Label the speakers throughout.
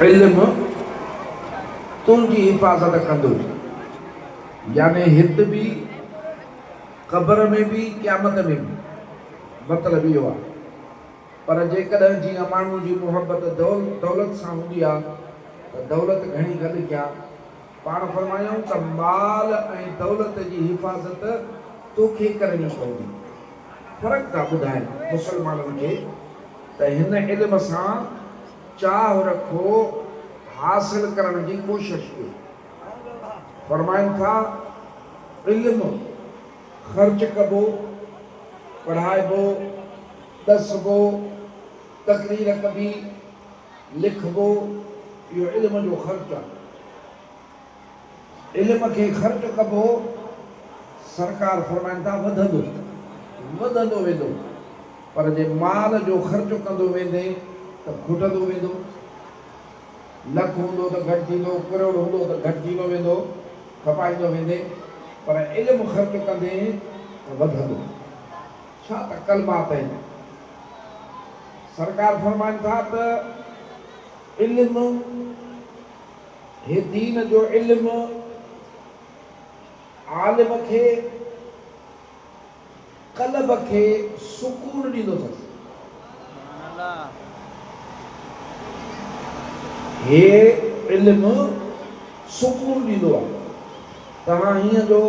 Speaker 1: इल्म तुंहिंजी हिफ़ाज़त कंदो, यानी हित भी क़ब्र में भी क़यामत में भी। मतिलबु इहो आहे। पर जेकॾहिं जीअं माण्हू जी मुहबत दौलत सां हूंदी आहे त दौलत घणी गॾु कया। पाण फरमायूं त माल ऐं दौलत जी हिफ़ाज़त तोखे करणी पवंदी। फ़र्क़ु था ॿुधाइनि मुसलमाननि खे त हिन इल्म सां चाह रखो, हासिल करण जी कोशिश कयो। फरमाइनि था इल्म ख़र्च कबो, पढ़ाइबो, दसबो, तकरीर कबी, लिखबो, इहो इल्म जो ख़र्च आहे। इल्म खे ख़र्च कबो, सरकार फरमाइनि था वधंदो वेंदो। पर जे माल जो ख़र्च कंदो वेंदे त खुटंदो वेंदो। लख हूंदो त घटि थींदो, करोड़ हूंदो त घटि थींदो वेंदो, खपाईंदो वेंदे। पर इल्म ख़र्च कंदे त वधंदो। छा त कलमात आहिनि। सरकार फरमाइनि था त इल्म, हे दीन जो इल्म आलिम खे क़ल्ब खे सुकून ॾींदो अथसि। हे इल्म सुकून ॾींदो आहे। तव्हां हीअं जो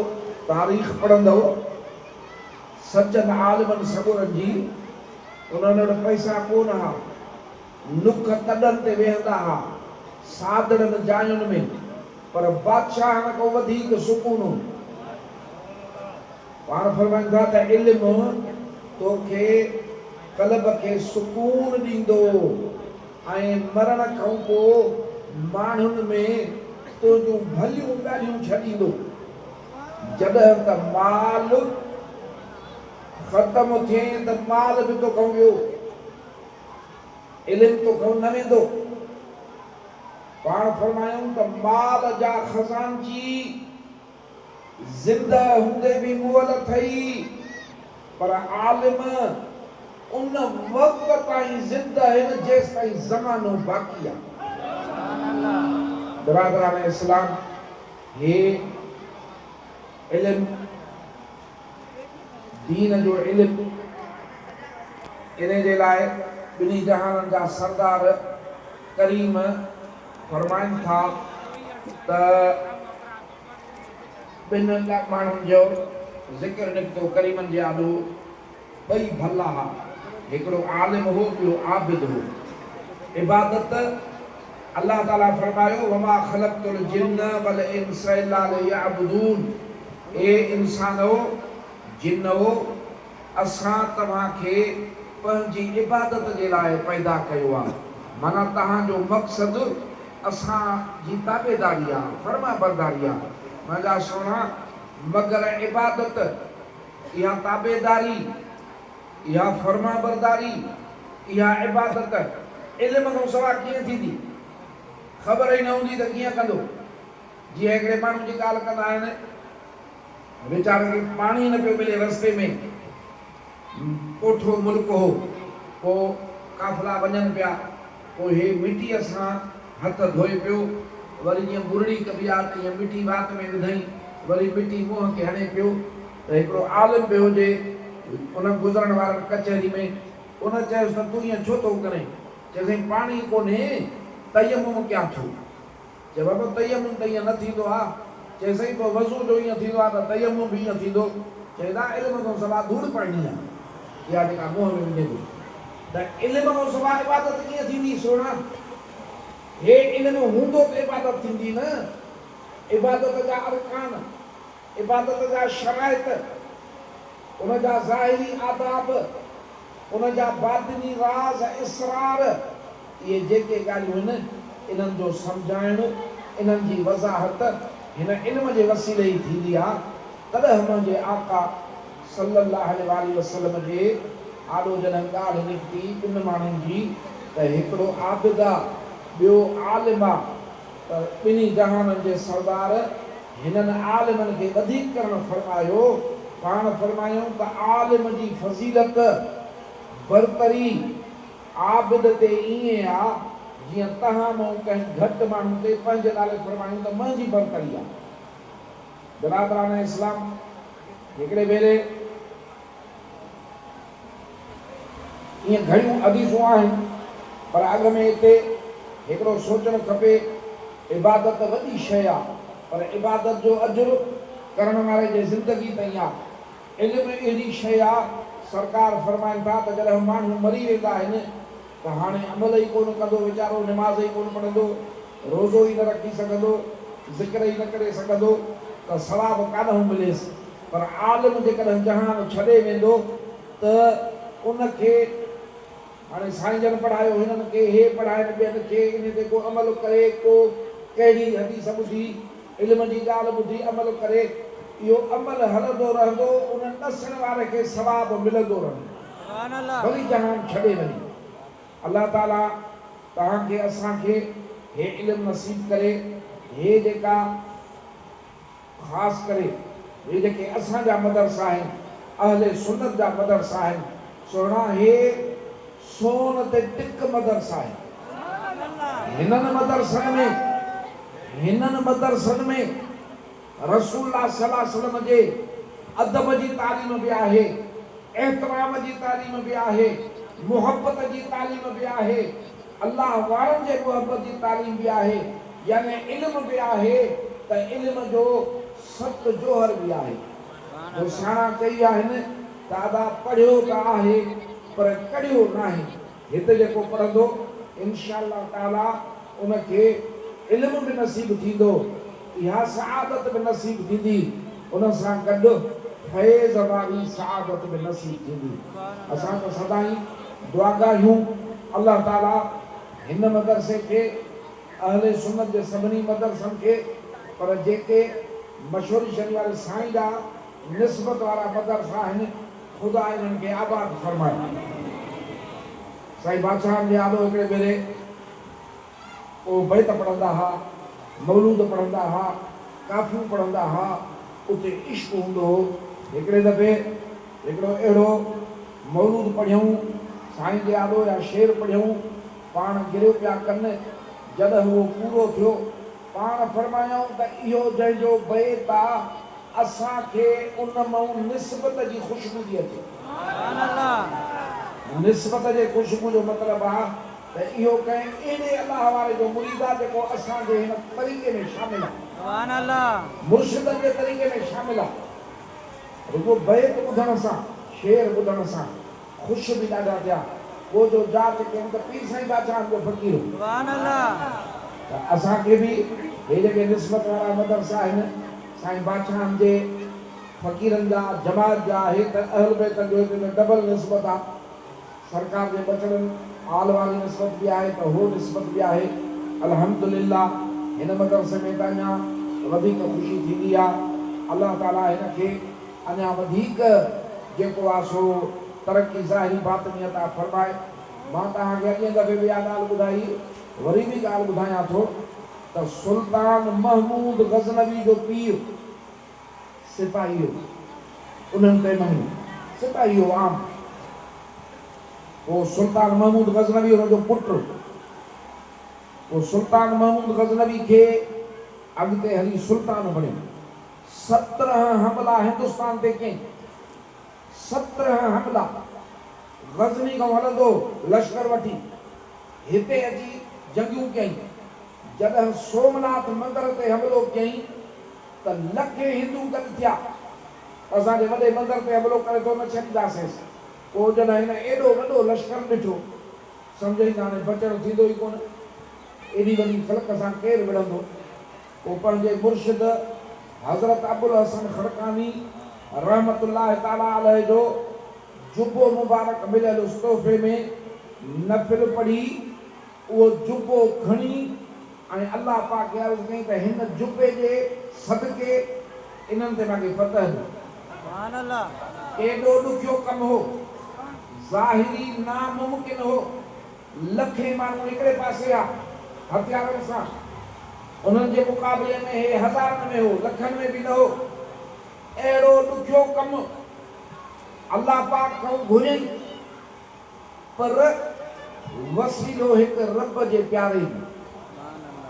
Speaker 1: तारीख़ पढ़ंदव सचनि आलिमनि सॻुरनि जी, उन्हनि वटि पैसा कोन हुआ, नुख तॾनि ते वेहंदा हुआ, सादड़नि जायुनि में, पर बादशाहनि खां वधीक सुकून हो। पाण फरमाइनि था त इल्म तोखे क़ल्ब खे सुकून ॾींदो ऐं मरण खां पोइ माण्हुनि में तुंहिंजूं भलियूं ॻाल्हियूं छॾींदो। जॾहिं त माल ख़तम थिए त माल बि तोखां वियो, इल्म तोखां न वेंदो। पाण फरमायूं त माल जा ख़ज़ानची ज़िंदा हूंदे बि मुअल अथई, पर आलिम उन वक़्त ताईं ज़िंदा आहिनि जेसि ताईं ज़मानो बाक़ी आहे। बिरादरान इस्लाम, हे इल्म, दीन जो इल्म, इन जे लाइ ॿिन्ही जहाननि जा सरदार करीम फरमाइनि था त ॿिनि माण्हुनि जो ज़िक्र निकितो करीमनि जे आॾो। ॿई भला हुआ, हिकिड़ो आलिम हो, ॿियो आबिद हो। इबादत अल्लाह ताला फरमायो वमा ख़लक़तुल जिन्न वल इंस इल्ला लियअबुदून। ए इंसानो, जिन्नो, असां तव्हांखे पंहिंजी इबादत जे लाइ पैदा कयो आहे। माना तव्हांजो मक़सदु असांजी ताबेदारी आहे, फर्मा बरदारी आहे। मुंहिंजा सोना, मगर इबादत, इहा ताबेदारी, इहा फर्मा बरदारी, इहा इबादत इल्म खां सवाइ कीअं थींदी? ख़बर ई न हूंदी त कीअं कंदो? जीअं हिकिड़े माण्हू जी ॻाल्हि कंदा आहिनि, वीचारे खे पाणी न पियो मिले रस्ते में, कोठो मुल्क हो, पोइ काफ़िला वञनि पिया, पोइ हे मिटीअ सां हथ धोए पियो, वरी जीअं बुरड़ी कबी आहे तीअं मिटी वात में विधई, वरी मिटी मुंहं खे हणे पियो। त हिकिड़ो आलिम पियो हुजे उन गुज़रण वारनि कचहरी में, उन चयोसि त तूं ईअं छो थो करें? चयोसि पाणी कोन्हे, तयम्मुम कयां थो। चए बाबा तयम्मुम त ईअं न थींदो आहे। चयोसि पोइ वज़ू जो ईअं थींदो आहे त तयम्मुम बि ईअं थींदो। चवंदा इल्म खां सवाइ धूड़ पढ़णी आहे, इहा जेका मुंहं में वञे थी। त इल्म खां सवाइ इबादत कीअं थींदी सोना? हे इल्म हूंदो त इबादत थींदी न। इबादत जा अरकान, इबादत जा शराइत, उन जा ज़ाहिरी आदाब, उन जा बातिनी राज़ इसरार, इहे जेके ॻाल्हियूं आहिनि, इन्हनि जो सम्झाइणु, इन्हनि जी वज़ाहत हिन इल्म जे वसीले ई थींदी आहे। तॾहिं मुंहिंजे आका सल्लल्लाहु अलैहि वसल्लम जे आॾो जॾहिं ॻाल्हि निकिती ॿिनि माण्हुनि जी, त हिकिड़ो आबिद आहे, ॿियो आलिम आहे। त ॿिन्ही जहाननि जे सरदार हिननि आलिमनि खे वधीक करणु फरमायो। पाण फरमायूं त आलिम जी फज़ीलत बरतरी आबिद ते ईअं आहे जीअं तव्हां मूं कंहिं घटि माण्हू ते पंहिंजे नाले फरमायूं त मुंहिंजी बरतरी आहे। बिरादरान इस्लाम, हिकिड़े भेरे ईअं घणियूं हदीसूं आहिनि, पर अॻ में हिते हिकिड़ो सोचणु खपे, इबादत वॾी शइ आहे, पर इबादत जो अजुर करण वारे जे ज़िंदगी ताईं आहे। इल्मु अहिड़ी शइ आहे, सरकार फरमाइनि था त जॾहिं माण्हू मरी वेंदा आहिनि त हाणे अमल ई कोन कंदो वीचारो, निमाज़ ई कोन पढ़ंदो, रोज़ो ई न रखी सघंदो, ज़िक्र ई न करे सघंदो, त सवाबु कान मिलेसि। पर आलिम जेकॾहिं जहान छॾे वेंदो त उनखे हाणे साईं जन पढ़ायो, हिननि खे हे पढ़ाइनि, ॿियनि खे इन ते को अमल करे, को कहिड़ी हदीस ॿुधी, इल्म जी ॻाल्हि ॿुधी अमल करे, इहो अमल हलंदो रहंदो, उन नसण वारे खे सवाबु मिलंदो रहंदो, भली जहान छॾे वञे। अल्लाह ताला तव्हांखे असांखे हे इल्मु नसीब करे, हे जेका ख़ासि करे हे जेके असांजा मदरसा आहिनि, अहले सुन्नत जा मदरसा आहिनि, सुहिणा हे सोन ते टिक मदरसा आहिनि। हिननि मदरसनि में रसूलुल्लाह सल्लल्लाहु अलैहि वसल्लम जे अदब जी तालीम बि आहे, एहतराम जी तालीम बि आहे, मुहब्बत जी तालीम बि आहे, अल्लाह वारनि जे मुहब्बत जी तालीम बि आहे, यानी इल्म बि आहे त इल्म जो सत जोहर बि आहे। जो सियाणा चई आहिनि त अदा पढ़ियो त आहे पर कढ़ियो न आहे। हिते जेको पढ़ंदो इंशाअल्लाह ताला उनखे इल्म बि नसीब थींदो, इहा सआदत बि नसीब थींदी, उन सां गॾु फैज़ वारी सआदत बि नसीब थींदी। असां त सदाई दुआगाहियूं अल्लाह ताला हिन मदरसे खे, अहले सुन्नत जे सभिनी मदरसनि खे, पर जेके मशहूर शनि वारे साईं जा निस्बत वारा मदरसा आहिनि, ख़ुदा इन्हनि खे आबाद फरमाए। साईं बादशाह जे आदो हिकिड़े भेरे बैत पढ़ंदा हुआ, मौलूद पढ़ंदा हुआ, काफ़ियूं पढ़ंदा हुआ, उते इश्क हूंदो हो। हिकिड़े दफ़े हिकिड़ो अहिड़ो मौलूद पढ़ियऊं, साईं जे आदो या शेर पढ़ियऊं, पाण गिरियो पिया कनि, जॾहिं उहो पूरो थियो पाण फरमायूं त इहो जंहिंजो बैत आहे, असांखे उन मां निस्बत जी ख़ुशबू थी अचे। निस्बत जे ख़ुशबू जो मतिलबु आहे त इहो कंहिं अहिड़े अलाह वारे जो मुरीद आहे जेको असांजे हिन तरीक़े में शामिल आहे, मुर्शिदनि जे तरीक़े में शामिल आहे। रुगो बैत ॿुधण सां, शेर ॿुधण सां ख़ुशि बि ॾाढा थिया। वो जो जात कयूं त पीर साईं बादशाह जो फ़क़ीर, त असांखे बि हे जेके निस्बत वारा मदरसा आहिनि, साईं बादशाह जे फ़क़ीरनि जा, जमात जा, हे त अहल बैत जो हिते त डबल निस्बत आहे। सरकार जे बचड़नि आल वारी निस्बत बि आहे त हो निस्बत बि आहे। अल्हम्दुलिल्लाह हिन मदरसे में त अञा वधीक ख़ुशी थींदी आहे। अल्लाह ताला हिन खे अञा वधीक जेको आहे सो तरक़ी ज़ाहिरी बातिनी अता फरमाए। मां तव्हांखे अॻे दफ़े बि इहा ॻाल्हि ॿुधाई, वरी बि ॻाल्हि ॿुधायां थो त सुल्तान महमूद गज़नवी जो पीर सिपाही हो, उन्हनि ते महमूद सिपाही हो आम, वो सुल्तान महमूद गज़नवी उनजो पुटु, वो सुल्तान महमूद गज़नवी खे अॻिते हली सुल्तान बणियो। 17 हमला हिंदुस्तान ते कई, 17 हमला गज़नी खां हलंदो लश्कर वठी हिते अची जंगियूं कई। जॾहिं सोमनाथ मंदर ते हमलो कई त लखे हिंदू गॾु थिया, असांजे वॾे मंदर ते हमलो करे तो न छॾींदासीं। पोइ जॾहिं हिन एॾो वॾो लश्कर ॾिठो, सम्झई त हाणे बचणु थींदो ई कोन, एॾी वॾी ख़लक़ सां केरु विढ़ंदो। पोइ पंहिंजे मुर्शिद हज़रत अबुल हसन खड़कानी रहमतुल्लाह ताला अलैह जो जुबो मुबारक मिलियल उस तोहफ़े में नफ़िल पढ़ी, उहो जुबो खणी ऐं अल्लाह पाक खे अर्ज़ु कई त हिन जुबे जे सदके इन्हनि ते मूंखे फतह ॾियो। एॾो ॾुखियो कमु हो, ज़ाहिरी नामुमकिन हो। लखे माण्हू हिकिड़े पासे आहे हथियारनि सां, उन्हनि जे मुक़ाबले में हे हज़ारनि में हो, लखनि में बि न हो। अहिड़ो ॾुखियो कमु अल्लाह पाक खां घुरियईं, पर वसीलो एक रब जे प्यारे जी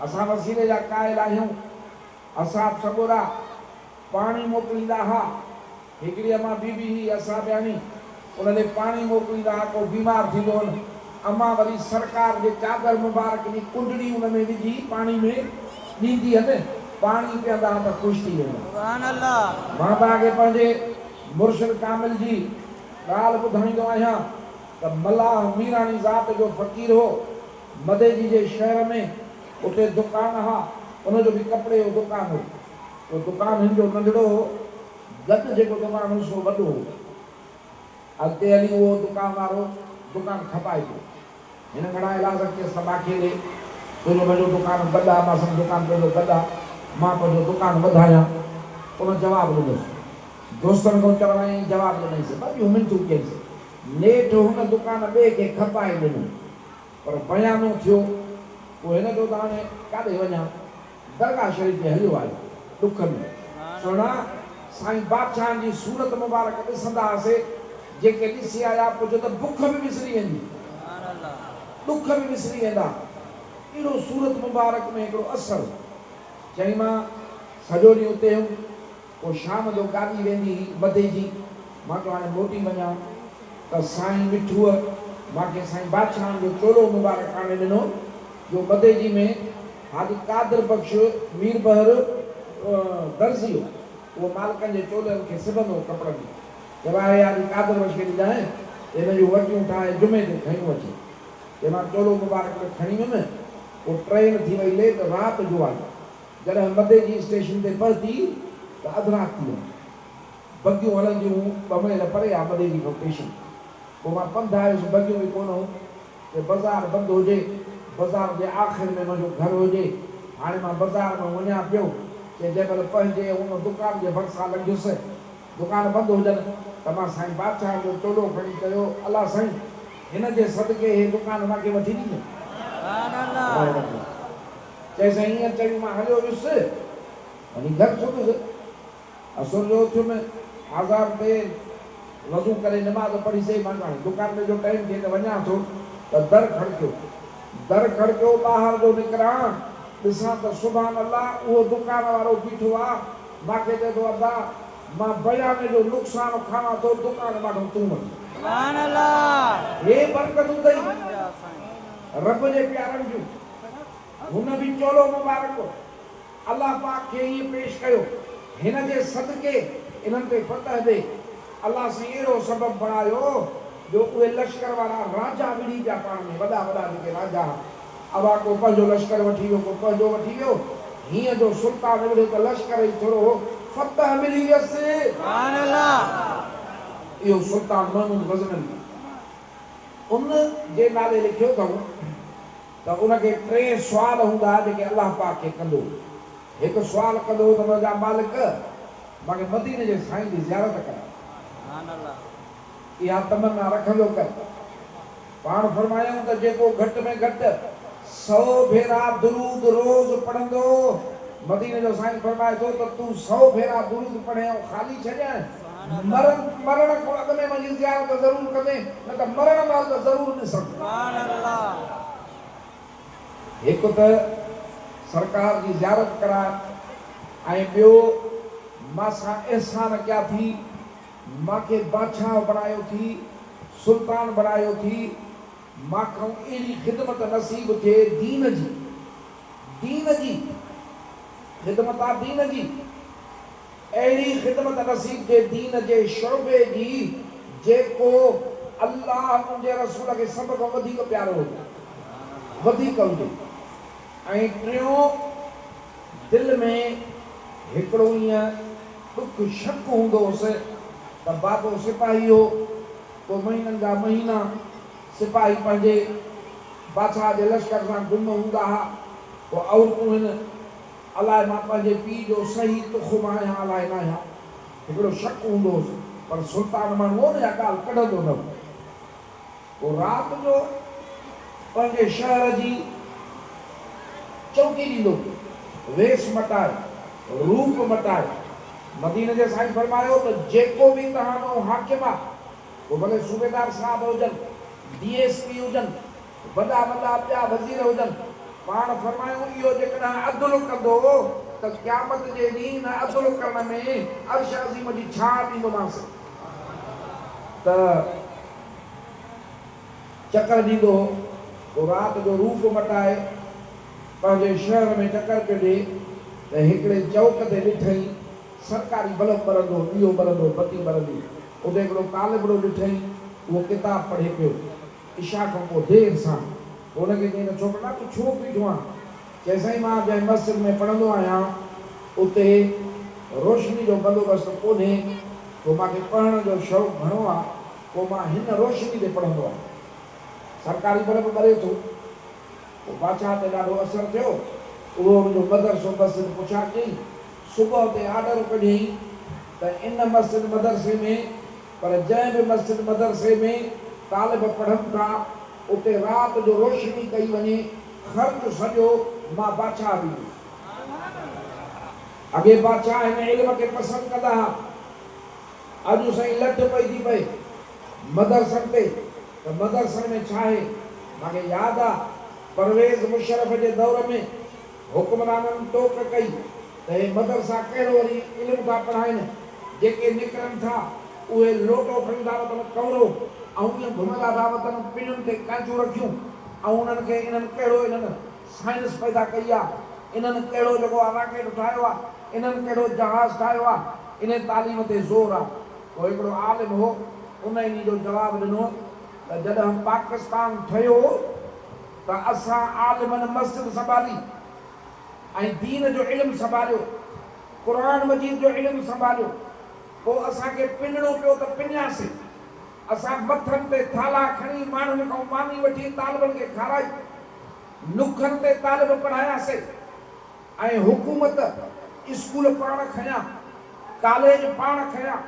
Speaker 1: असा वसीले जा कायल आहियूं असा सगोरा पानी मोकिलींदा हा हिकिड़ी अम्मा बीबी ही असा ॿियानी उन्हनि पानी मोकिलींदा हा को बीमार थींदो अम्मा वरी सरकार जे चादर मुबारक जी कुंडड़ी उन में विझी पानी में ॾींदी हन पानी पीअंदा त ख़ुशि थी वेंदा सुभान अल्लाह। मां तव्हांखे पंहिंजे मुर्शिद कामिल जी ॻाल्हि ॿुधाईंदो आहियां त मल्लाह मीरानी ज़ात जो फ़क़ीर हो मदेजी जे शहर में उते दुकान हा उनजो बि कपिड़े जो दुकान हो वो दुकान हिन जो नंढड़ो हो गॾु जेको दुकान हो सो वॾो हो अॻिते हली उहो दुकान वारो दुकान खपाए पियो हिन घणा इलाज के सबाखे ॾे तुंहिंजो मुंहिंजो दुकान बंदि आहे मां सम्झो दुकान पंहिंजो बंदि आहे मां पंहिंजो दुकान वधायां उन जवाबु ॾिनोसि दोस्तनि खां चवण आई जवाबु ॾिनईसि ॿ मिंटूं कयईसि नेठ हुन दुकान ॿिए खे खपाए ॾिनो पर बयानो थियो पोइ हिन जो त हाणे काॾे वञा दरगाह शरीफ़ ते हलियो आहे ॾुख में सुहिणा साईं बादशाह जी सूरत मुबारक ॾिसंदा हुआसीं जेके ॾिसी आया पोइ त बुख बि विसरी वेंदी ॾुख बि विसरी वेंदा अहिड़ो सूरत मुबारक में हिकिड़ो असरु चई मां सॼो ॾींहुं उते हुउमि पोइ शाम जो गाॾी वेंदी हुई मदे जी मां चयो हाणे मोटी वञा त साईं मिठूअ मूंखे साईं बादशाह जो चोलो मुबारक आणे ॾिनो जो मदे जी में हाजी कादर बख़्श मीर बहर दर्ज़ी हो उहो मालिकनि जे चोलनि खे सिबंदो कपिड़नि में चयो आहे हाजी कादर बख़्श खे ॾिजांइ हिन जूं वटियूं ठाहे जुमे ते खयूं अचे चई मां चोलो मुबारक में खणी वियुमि पोइ ट्रेन थी वई लेट राति जो आई जॾहिं मदे जी स्टेशन ते पहुती त अधु राति थी वई बगियूं हलंदियूं ॿ मील परे आहे मदे जी स्टेशन पोइ मां पंधु आयुसि बगियूं बि कोन कि बाज़ार बंदि हुजे बाज़ार जे आख़िर में मुंहिंजो घर हुजे हाणे मां बाज़ार में वञा पियो कि जंहिं महिल पंहिंजे उन दुकान जे भरिसां लॻियुसि दुकान बंदि हुजनि त मां साईं बादशाह जो चोलो खणी कयो अलाह साईं हिन जे सदके हे दुकान मूंखे वठी ॾिनो चई साईं ईअं चई मां हलियो वियुसि वञी घर सुबुह असुर जो उथियुमि आज़ार ते वज़ू करे नमाज़ पढ़ीसीं मां हाणे दुकान में जो टाइम थिए त वञा थो त दर खड़कियो ॿाहिरि जो निकिरां ॾिसां त सुभान अल्लाह उहो दुकान वारो बीठो आहे मूंखे चए थो अदा मां बयाने जो नुक़सानु खावां थो दुकान मां तूं वञ सुभान अल्लाह हे बरकतूं अथई रब जे प्यारनि जूं हुन बि चोलो मुबारक अल्लाह पाक खे ईअं पेश कयो हिन जे सदके इन्हनि ते फतह ॾे अल्लाह सां अहिड़ो सबबु बणायो जो उहे लश्कर वारा राजा विड़ी पिया पाण में वॾा वॾा जेके राजा अवा को पंहिंजो लश्कर वठी वियो को पंहिंजो वठी वियो हीअं जो सुल्तान विड़े त लश्कर ई थोरो फतह मिली वियसि सुभान अल्लाह इहो सुल्तान महमूद गज़नवी उन जे नाले लिखियो अथऊं त उनखे 3 सुवाल हूंदा जेके अल्लाह पाक खे कंदो हिकु सुवाल कंदो त मुंहिंजा मालिक मूंखे मदीने जे साईं जी ज़ियारत कराए सुभान अल्लाह इहा तमन्ना रखंदो कर पाण फरमायूं त जेको घटि में घटि 100 भेरा दुरूद रोज़ पढ़ंदो मदीने जो साईं फरमाए थो त तूं 100 भेरा दुरूद पढ़े ऐं ख़ाली छॾां मरण खां अॻु में मुंहिंजी ज़ियारत ज़रूरु कंदे न त मरण महिल त ज़रूरु ॾिसंदो सुभान अल्लाह हिकु त सरकार जी ज़ियारत कराए ऐं ॿियो मां सां एहसान कया थी मूंखे बादशाह बणायो थी सुल्तान बणायो थी मूंखां अहिड़ी ख़िदमत नसीब थिए दीन जी ख़िदमत आहे दीन जी अहिड़ी ख़िदमत नसीब थिए दीन जे शोबे जी जेको अल्लाह मुंहिंजे रसूल खे सभ खां वधीक प्यारो हुजे वधीक हुजे ऐं टियों दिलि में हिकिड़ो ईअं ॾुख शक हूंदो हुउसि त बाबो सिपाही हो पोइ महीननि जा महीना सिपाही पंहिंजे बादशाह जे लश्कर सां गुम हूंदा हुआ पोइ औरतूं आहिनि अलाए मां पंहिंजे पीउ जो सही तुख़ुम आहियां अलाए न आहियां हिकिड़ो शक हूंदो हुउसि पर सुल्तान माण्हू हो न इहा ॻाल्हि कढंदो न हो पोइ राति जो पंहिंजे शहर जी चौकी ॾींदो वेश मटाए रूप मटाए मदीने जे साईं फरमायो त जेको बि तव्हांजो हाकिम आहे पोइ भले सूबेदार साहब हुजनि DSP हुजनि वॾा वॾा ॿिया वज़ीर हुजनि पाण फरमायूं इहो जेकॾहिं अदुल कंदो त क़यामत जे ॾींहुं हिन अदुल करण में अर्श अज़ीम जी छांव ॾींदोमांसि त चकर ॾींदो पोइ राति जो रूप मटाए पंहिंजे शहर में चकर पियो ॾिए त हिकिड़े चौक ते ॾिठई सरकारी बल्ब ॿरंदो ॾीओ ॿरंदो बती ॿरंदी उते हिकिड़ो तालिबड़ो ॾिठई उहो किताब पढ़े पियो इशा खां पोइ देरि सां हुनखे चई त छोकिरा तूं छो बीठो आहे चई साईं मां जंहिं मस्जिद में पढ़ंदो आहियां उते रोशनी जो बंदोबस्तु कोन्हे पोइ मूंखे पढ़ण जो शौक़ु घणो आहे पोइ मां हिन रोशनी ते पढ़ंदो आहियां सरकारी बल्ब ॿरे थो पोइ बादशाह ते ॾाढो असरु थियो उहो मुंहिंजो मदरसो मस्जिद पुछा कई सुबुह ते ऑर्डर कढियईं त इन मस्जिद मदरसे में पर जंहिं बि मस्जिद मदरसे में तालिब पढ़नि था उते राति जो रोशनी कई वञे ख़र्चु सॼो मां बादशाह बि अॻे बादशाह हिन इल्म खे पसंदि कंदा हुआ अॼु साईं लठ पई थी पए मदरसनि ते त मदरसनि में छा आहे मूंखे यादि आहे परवेज़ मुशर्रफ जे दौर में हुक्मराननि टोक कई त हे मदरसा कहिड़ो वरी इल्म था पढ़ाइनि जेके निकिरनि था उहे लोटो खणी था वठनि कवरो ऐं ईअं घुमंदा था वठनि पिनियुनि ते कांचूं रखियूं ऐं उन्हनि खे इन्हनि कहिड़ो इन्हनि साइंस पैदा कई आहे इन्हनि कहिड़ो जेको आहे राकेट ठाहियो आहे इन्हनि कहिड़ो जहाज़ ठाहियो आहे इन तालीम ते ज़ोर आहे पोइ हिकिड़ो आलिम हो उन इन जो जवाबु ॾिनो त जॾहिं पाकिस्तान ठहियो त असां आलिमनि मस्जिद संभाली ऐं दीन जो इल्मु संभालियो क़ुरान मजीद जो इल्मु संभालियो पोइ असांखे पिनणो पियो त पिनियासीं असां मथनि ते थाला खणी माण्हुनि खां मानी वठी तालिबनि खे खाराई नुखनि ते तालिब पढ़ायासीं ऐं हुकूमत स्कूल पाण खयां कॉलेज पाण खयां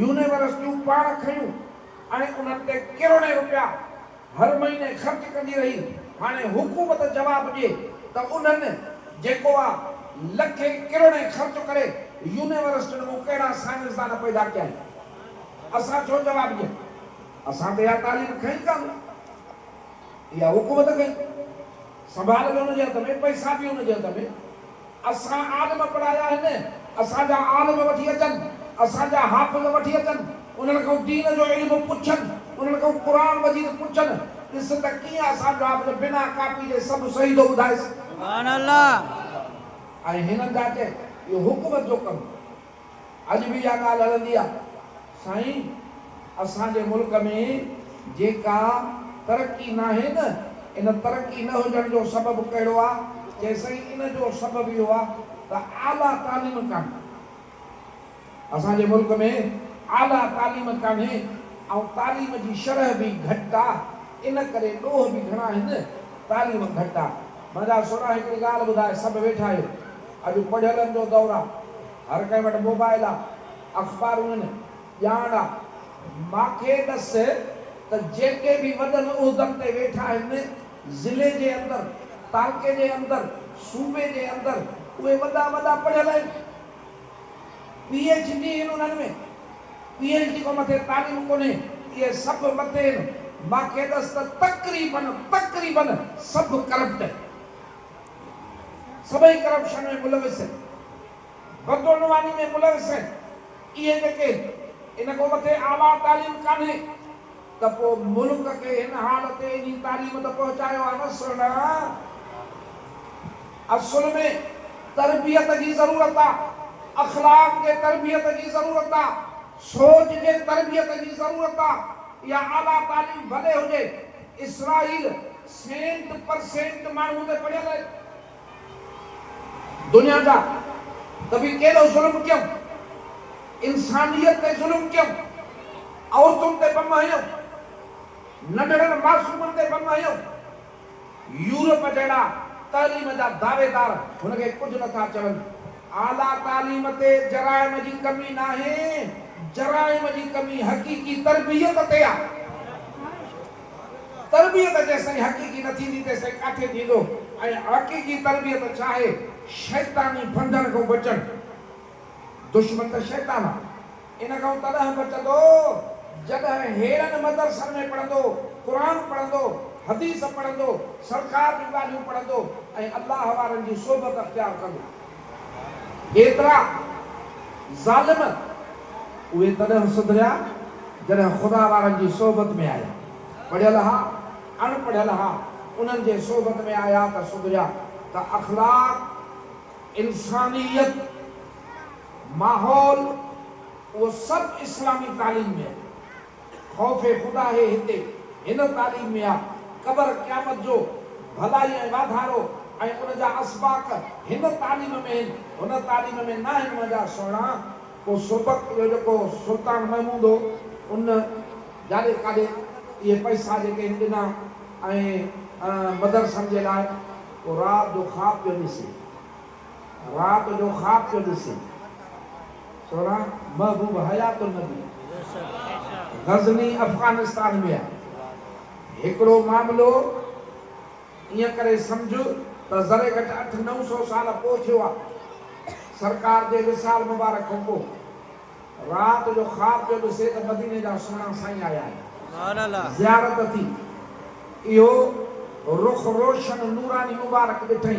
Speaker 1: यूनिवर्सिटियूं पाण खयूं ऐं उन्हनि ते किरोड़े रुपया हर महीने ख़र्च कंदी रही हाणे हुकूमत जवाबु ॾिए त उन्हनि जेको आहे लखे किरोड़े ख़र्च करे यूनिवर्सिटियुनि में कहिड़ा साइंसदान पैदा कया आहिनि असां छो जवाबु ॾियूं असां त इहा तालीम खई कान इहा हुकूमत खई संभाल बि हुनजे हथ में पैसा बि हुनजे हथ में असां आलिम पढ़ाया आहिनि असांजा आलिम वठी अचनि असांजा हाफ़िज़ वठी अचनि उन्हनि खां दीन जो इल्मु पुछनि उन्हनि खां क़ुरान मजीद पुछनि ॾिस त कीअं असांजो आहे बिना कापी जे सभु सही थो ॿुधाए
Speaker 2: सुभान अल्लाह
Speaker 1: ऐं हिननि जा चए इहो हुकूमत जो कमु अॼु बि इहा ॻाल्हि हलंदी आहे साईं असांजे मुल्क में जेका तरक़ी न आहे न इन तरक़ी न हुजण जो सबबु कहिड़ो आहे चए साईं इन जो सबबु इहो आहे त आला तालीम कान्हे असांजे मुल्क में आला तालीम कान्हे ऐं तालीम जी शरह बि घटि आहे इन करे ॾोह बि घणा आहिनि तालीम घटि आहे मुंहिंजा सुना हिकिड़ी ॻाल्हि ॿुधाए सभु वेठा आहियो अॼु पढ़ियलनि जो दौरु आहे हर कंहिं वटि मोबाइल आहे अख़बारूं आहिनि ॼाण आहे मूंखे ॾस त जेके बि वॾनि उहिदनि ते वेठा आहिनि ज़िले जे अंदरि तालके जे अंदरि सूबे जे अंदरि उहे वॾा वॾा पढ़ियल आहिनि PhD आहिनि उन्हनि में PhD खां मथे तालीम कोन्हे इहे सभु मथे आहिनि मूंखे ॾस त तक़रीबन सभु करप्ट सभई करप्शन में मुलविस बदोनवानी में मुलविस इहे जेके इन खां मथे आला तालीम कान्हे त पोइ मुल्क खे हिन हाल ते इन तालीम त पहुचायो आहे न सुन असुल में तरबियत जी ज़रूरत आहे अखलाक जे तरबियत जी ज़रूरत आहे सोच जे तरबियत जी ज़रूरत आहे या आला तालीम भले हुजे इसराइल 100% माण्हू ते पढ़ियल आहे दुनिया जा त बि केॾो ज़ुल्म कयूं इंसानियत ते ज़ुल्म कयूं औरतुनि ते बम हयूं नंढड़नि मासूमनि ते बम हयूं यूरोप जहिड़ा तालीम जा दावेदार हुनखे कुझु नथा चवनि आला तालीम ते जराइम जी कमी नाहे जराइम जी कमी हक़ीक़ी तरबियत ते आहे तरबियत जेसिताईं हक़ीक़ी न थींदी तेसिताईं काथे थींदो ऐं हक़ीक़ी तरबियत छा आहे शैतानी बंधन खां बचणु दुश्मन त शैतान आहे इन खां तॾहिं बचंदो जॾहिं हेड़नि मदरसनि में पढ़ंदो क़ुरान पढ़ंदो हदीस पढ़ंदो, सरकार जूं ॻाल्हियूं पढ़ंदो ऐं अल्लाह वारनि जी सोबत अख्तियार कंदो। एतिरा ज़ालिम उहे तॾहिं सुधरिया जॾहिं ख़ुदा वारनि जी सोबत में आया। पढ़ियल हा अनपढ़ियल हा, उन्हनि जे सोबत में आया त सुधरिया। त अखलाक, इंसानियत, माहौल वो सब इस्लामी तालीम में है। खौफ़े खुदा है हिते हिन तालीम में आहे। क़बर क़यामत जो भलाई ऐं वाधारो ऐं उन जा असबाक हिन तालीम में आहिनि। हुन तालीम में न आहिनि मुंहिंजा सुहिणा। को सुबक जो जेको सुल्तान महमूद हो, उन जाॾे काॾे इहे पैसा जेके ॾिना ऐं मदरसनि जे लाइ, पोइ राति जो ख़्वाब पियो ॾिसे, राति जो ख़्वाब पियो ॾिसे। सोना महबूब हयातुन नबी गज़नी अफगानिस्तान में आहे। हिकिड़ो मामिलो ईअं करे सम्झ त ज़रे घटि 800-900 साल पोइ थियो आहे। सरकार जे विसाल मुबारक खां पोइ राति जो ख़्वाब पियो ॾिसे त मदीने जा सुहिणा साईं आया आहिनि, ज़ियारत थी। इहो रुख रोशन नूरानी मुबारक ॾिठई।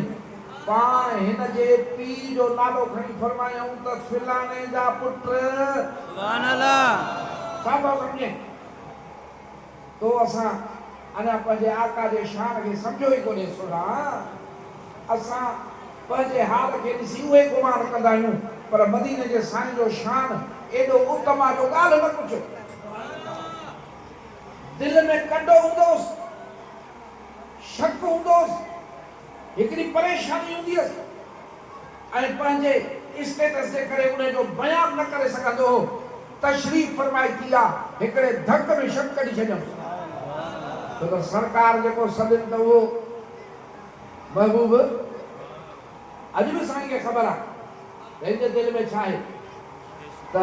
Speaker 1: पाण हिन जे पीउ जो नालो खणी फरमायूं त फिलाणे जा पुट छा थो सम्झे। तो असां अञा पंहिंजे आका जे शान खे सम्झो ई कोन्हे। सुना असां पंहिंजे हाल खे ॾिसी उहे गुमान कंदा आहियूं, पर मदीने जे साईं जो शान एॾो उत्तम आहे जो ॻाल्हि न पुछो। दिलि में कंडो हूंदोसि, शक हूंदोसि, हिकिड़ी परेशानी हूंदी हुअसि ऐं पंहिंजे स्टेटस जे करे उन जो बयान न करे सघंदो हो। तशरीफ़ फरमाई थी आहे, हिकिड़े धक में शक कढी छॾियमि। छो त सरकार जेको सॾनि त उहो महबूब अॼु बि साईं खे ख़बर आहे त हिन जे दिलि में छा आहे। त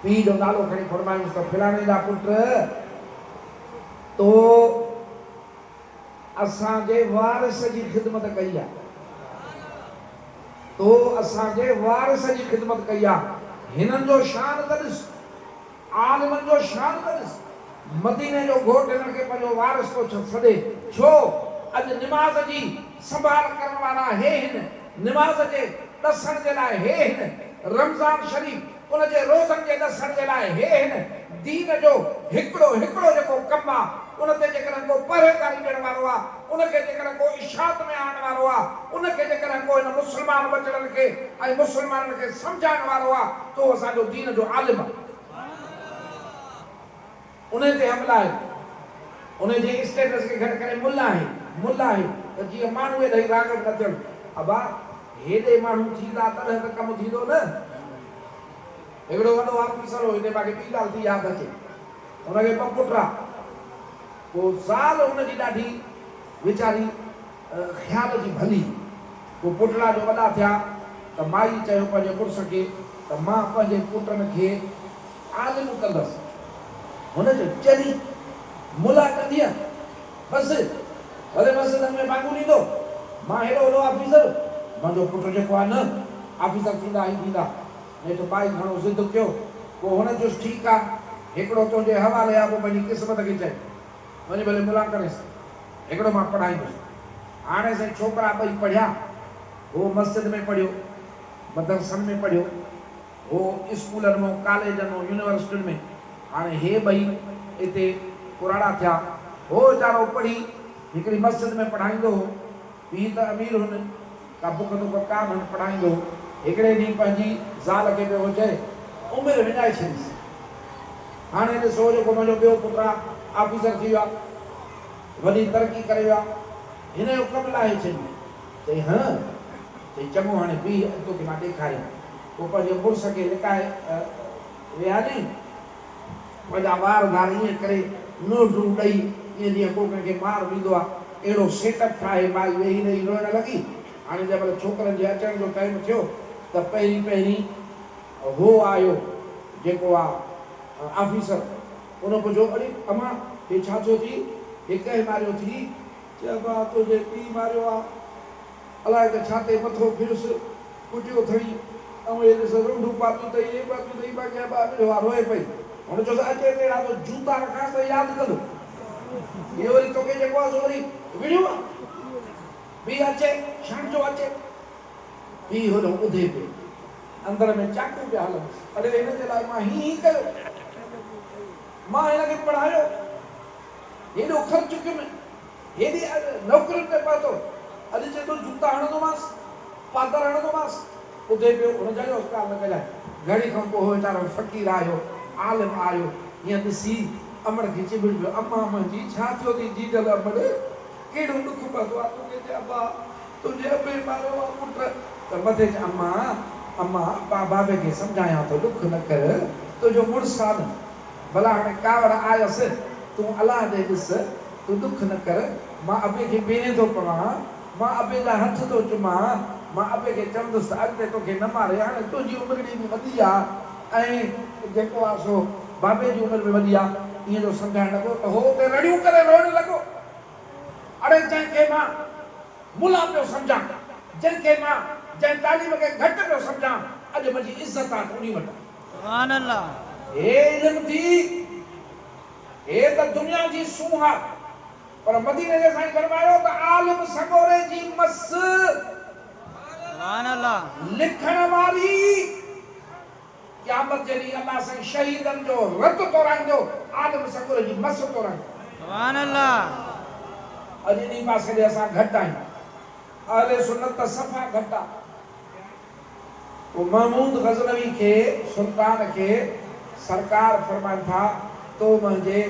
Speaker 1: पीउ जो नालो खणी फरमायूं त फिलाणे जा पुट तो असांजे वारिस जी ख़िदमत कई आहे, तो असांजे वारिस जी ख़िदमत कई आहे। हिननि जो शान त ॾिस, आलिमनि जो शान त ॾिस। मदीने जो घोट हिननि खे पंहिंजो वारिस थो सॾे। छो अॼु निमाज़ जी संभाल करण वारा हे हिन, निमाज़ जे ॾसण जे लाइ हे हिन, रमज़ान शरीफ़ उन जे रोज़नि जे ॾसण जे लाइ हे हिन। दीन जो हिकिड़ो हिकिड़ो जेको कमु आहे उन ते जेकॾहिं को परहेज़गारी ॾियण वारो आहे, उनखे जेकॾहिं को इशात में आणण वारो आहे, उनखे जेकॾहिं को हिन मुस्लमान बचड़नि खे ऐं मुस्लमाननि खे सम्झाइण वारो आहे, तो असांजो दीन जो आलिम आहे। उन ते हमला आहे, उन जे स्टेटस खे घटि करे मुल्ला आहे त जीअं माण्हू ॾेई रागत न थियनि। अबा हेॾे माण्हू थींदा तॾहिं त कमु थींदो न। हिकिड़ो वॾो ऑफिसर हो, हिते मूंखे ॿी ॻाल्हि थी यादि अचे। हुनखे ॿ पुट आहे। पोइ ज़ाल हुनजी ॾाढी वीचारी ख़्याल जी भली। पोइ पुटड़ा जो वॾा थिया त माई चयो पंहिंजे पुरुष खे त मां पंहिंजे पुटनि खे आलिम कंदसि। हुनजो चरी मुला कंदी बसि, भले मस्जिद में भाङू ॾींदो, मां हेॾो वॾो ऑफिसर, मुंहिंजो पुटु जेको आहे न ऑफिसर थींदा ई थींदा। नेठि माई घणो ज़िद कयो। पोइ हुन चयुसि ठीकु आहे, हिकिड़ो तुंहिंजे हवाले आहे, पोइ पंहिंजी क़िस्मत खे चए वञी भले मुला करेसि, हिकिड़ो मां पढ़ाईंदुसि। हाणे साईं छोकिरा ॿई पढ़िया। हो मस्जिद में पढ़ियो, मदरसनि में पढ़ियो, हो स्कूलनि में, कॉलेजनि में, यूनिवर्सिटियुनि में। हाणे हे ॿई हिते पुराणा थिया। हो वीचारो पढ़ी हिकिड़ी मस्जिद में पढ़ाईंदो हो, पीउ त अमीर हुन, का बुख दुख का न पढ़ाईंदो। हिकिड़े ॾींहुं पंहिंजी ज़ाल खे पियो चए उमिरि विञाए छॾीसि। हाणे ॾिसो जेको मुंहिंजो ॿियो पुटु आहे ऑफिसर थी वियो आहे, वॾी तरक़ी करे वियो आहे, हिन जो कमु लाहे छॾी। चई हाँ, चई चङो, हाणे बीह तोखे मां ॾेखारियां। पोइ पंहिंजे मुड़ुस खे लिकाए विया नी, पंहिंजा वार धार ईअं करे नोटूं ॾेई ईअं जीअं को कंहिंखे मार ॾींदो आहे, अहिड़ो सेटअप ठाहे माई वेही रही रोइण लॻी। हाणे जंहिंमहिल छोकिरनि जे अचण जो टाइम थियो त पहिरीं हो आयो जेको आहे ऑफिसर। उन पुछो अड़े अमा हे छा थियो थी, हे कंहिं मारियो थी? चइबो आहे तुंहिंजे पीउ मारियो आहे, अलाए त छा ते मथो फिरुसि, कुटियो अथई, ऐं हे ॾिस रुंडूं पातियूं अथई, हे पातियूं अथई, बाक़ी रोए पई। हुन चयो अचे अहिड़ा तो जूता रखां त यादि कंदो। ये वरी तोखे जेको आहे वरी विड़ियो आहे भी अचे शाम जो अचे भी होॾो ॿुधे पियो अंदर में चाकू पिया हलनि अड़े हिन जे लाइ मां हीअं कयो मां हिनखे पढ़ायो हेॾो ख़र्चु कयुमि हेॾी नौकरियुनि ते पहुतो अॼु चए थो जूता हणंदोमांसि पादर हणंदोमांसि ॿुधे पियो हुन चयो ॻाल्हि न कजांइ घड़ी खां पोइ वीचारो फ़क़ीर आयो आलिम आयो हीअं ॾिसी अमड़ खे चिबिड़ पियो अम्मा मुंहिंजी छा थियो अथई जीजल अमड़ कहिड़ो ॾुख पतो आहे तुंहिंजे अब्बा तुंहिंजे अबे मारियो आहे पुट त मथे चए अम्मा बाबे खे सम्झायां थो ॾुख न कर तुंहिंजो मुड़ुसु आहे न भला हाणे कावड़ आयसि तूं अलाह ॾे ॾिस तूं ॾुख न कर मां अबे खे ॿेड़े थो पवां मां अबे जा हथ थो चुमां मां अबे खे चवंदुसि अॻिते तोखे न मारे हाणे तुंहिंजी उमिरि बि वॾी आहे ऐं जेको आहे सो बाबे जी उमिरि बि वॾी आहे ईअं जो सम्झाइण लॻो त हो उते रड़ियूं करे रोइण लॻो अड़े जंहिंखे मां मुला पियो सम्झां जंहिं तालीम खे घटि पियो सम्झां अॼु मुंहिंजी इज़त आहे उन वटि
Speaker 2: सुभान अल्लाह
Speaker 1: हे इल्म थी हे त दुनिया जी सूह आहे पर मदीने जे साईं फरमायो त आलिम सगोरे जी मस
Speaker 2: सुभान अल्लाह
Speaker 1: लिखण वारी क़यामत जे ॾींहुं अल्लाह साईं शहीदनि जो रत तोड़ाईंदो आलिम सगोरे जी मस तोड़ाईंदो
Speaker 2: सुभान अल्लाह
Speaker 1: अॼु ॾींहुं पासे ॾे असां घटि आहियूं अहले सुन्नत त सफ़ा घटि आहे वो महमूद गज़नवी के सुल्तान के सरकार फरमाइनि था तो मुंहिंजे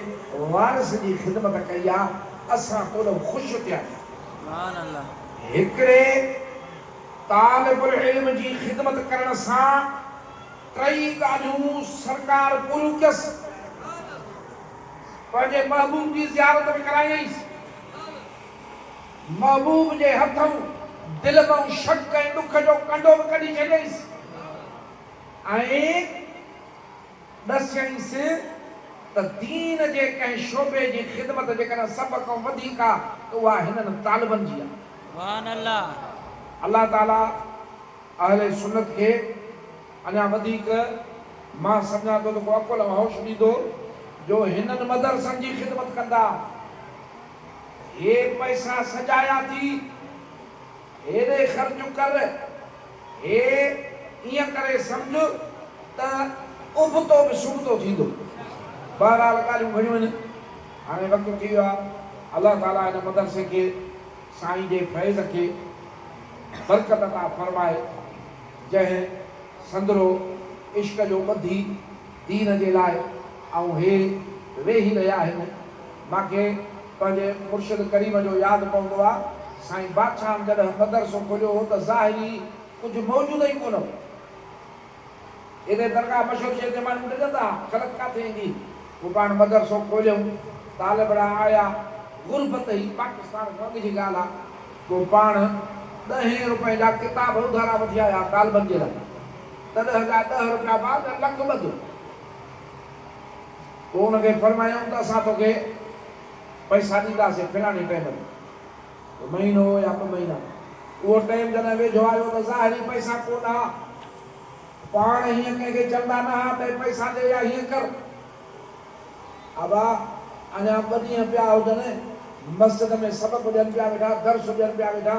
Speaker 1: वारिस जी ख़िदमत कई आहे असां तोड़ो ख़ुशि थिया
Speaker 2: सुभान अल्लाह
Speaker 1: हिकिड़े तालिबुल इल्म जी ख़िदमत करण सां टई ॻाल्हियूं सरकार पूरियूं कयसि पंहिंजे महबूब जी ज़ियारत बि करायईंसि महबूब जे हथों दिलि मां शक ऐं ॾुख जो कंडो बि कढी छॾियईंसि ऐं ॾसियईंसि त दीन जे कंहिं शोबे जी ख़िदमत जेकॾहिं सभ खां वधीक आहे त उहा हिननि तालिबनि जी आहे
Speaker 2: सुभान अल्लाह
Speaker 1: अल्लाह ताला अहले सुन्नत खे अञा वधीक मां सम्झां थो त को अकुल होश ॾींदो जो हिननि मदरसनि जी ख़िदमत कंदा हे पैसा सजाया थी हेॾे ख़र्च कर हे ईअं करे सम्झ त उबतो बि सुबतो थींदो बहरहाल ॻाल्हियूं घणियूं आहिनि हाणे वक़्तु थी वियो आहे अलाह ताला हिन मदरसे खे साईं जे फैज़ खे बरकत अता फरमाए जंहिं संदरो इश्क जो ॿधी दीन जे लाइ ऐं हे वेही रहिया आहिनि मूंखे पंहिंजे मुर्शिद करीम जो यादि पवंदो आहे साईं बादशाह जॾहिं मदरसो खोलियो हो त ज़ाहिरी कुझु मौजूदु ई कोन हो एॾे दरगाह मशहूरु शइ ते माण्हू ॾिसंदा ख़लक किथे ईंदी पोइ पाण मदरसो खोलियऊं तालिबड़ा आया गुरबत ई पाकिस्तान खां अॻु जी ॻाल्हि आहे पोइ पाण 10 रुपए जा किताब उधारा वठी आया तालिबनि जे लाइ तॾहिं जा 10 रुपया बाद लख ॿधो पोइ हुनखे फरमायूं त असां तोखे पैसा ॾींदासीं फिलाणी टाइम ते महीनो या 2 महीना उहो टाइम जॾहिं वेझो आयो त ज़ाहिरी पैसा कोन हा पाण हीअं कंहिंखे चवंदा न हा भई पैसा ॾे या हीअं कर अबा अञा 2 ॾींहं पिया हुजनि मस्जिद में सबक़ ॾियनि पिया वेठा दर्स ॾियनि पिया वेठा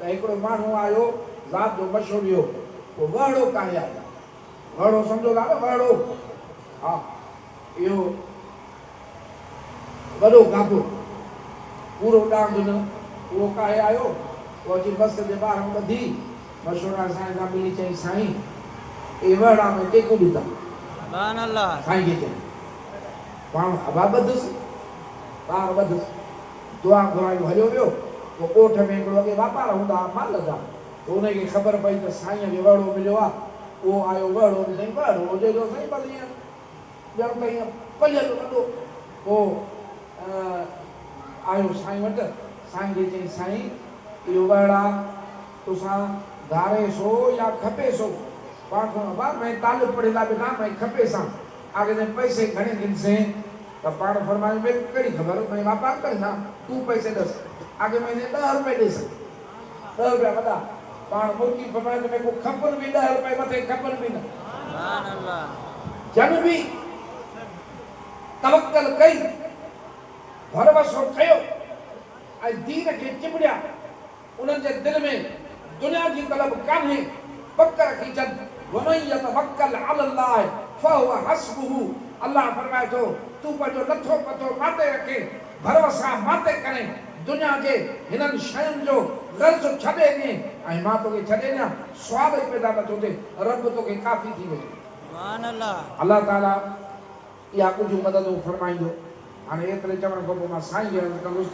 Speaker 1: त हिकिड़ो माण्हू आयो राति जो मशहूरु हुयो पोइ वहड़ो काहे आयो वहड़ो सम्झो था न वहड़ो हा इहो वॾो गाबो पूरो डांग न उहो काहे आयो पोइ अची मस्जिद जे ॿाहिरि ॿधी मशहूरु साईं सां मिली चई साईं ए वहड़ा में टेकू ॾींदा
Speaker 2: सुभान अल्लाह
Speaker 1: साईं खे चई पाण हवा ॿधुसि ॿार ॿधुसि दुआ घुरायूं हलियो वियो पोइ ॻोठ में हिकिड़ो अॻे वापार हूंदा हुआ माल जा पोइ हुनखे ख़बर पई त साईं खे वहड़ो मिलियो आहे उहो आयो वहड़ो ॾिनई वहड़ो हुजे जो साईं भले ईअं ॼण त ईअं पलियल वॾो पोइ आयो साईं वटि साईं खे चई साईं इहो वहड़ा तोसां धारे सो या खपे सो पाण खां बार मैं तालिब पढ़ेला बेटा मैं खपे सां आगे से पैसे घणे गिनसे तो पाण फरमाए में कड़ी खबर मैं वापार करना तू पैसे दस आगे मैंने 10 रुपए दे सक 10 रुपया बता पाण मुर्गी फरमाए में को खपन भी 10 रुपए मथे खपन भी ना
Speaker 2: सुभान अल्लाह
Speaker 1: जन भी तवक्कल कई भरवसो कयो ऐं दीन खे चिबड़िया उन्हनि जे दिलि में दुनिया जी तलब कान्हे पक रखी छॾ वमन यतवक्कल अलल्लाह फहुव हस्बुहु अल्लाह फरमाए थो तूं पंहिंजो लथो पथो माते रखे भरोसा माते करे दुनिया जे हिननि शयुनि जो गर्ज़ छॾे ॾे ऐं मां तोखे छॾे ॾियां स्वाद ई पैदा नथो थिए रब तोखे काफ़ी थी वञे
Speaker 2: सुभान अल्लाह
Speaker 1: अल्लाह ताला इहा कुझु मदद फरमाईंदो हाणे एतिरे चवण खां पोइ मां साईं जे हंधि कंदुसि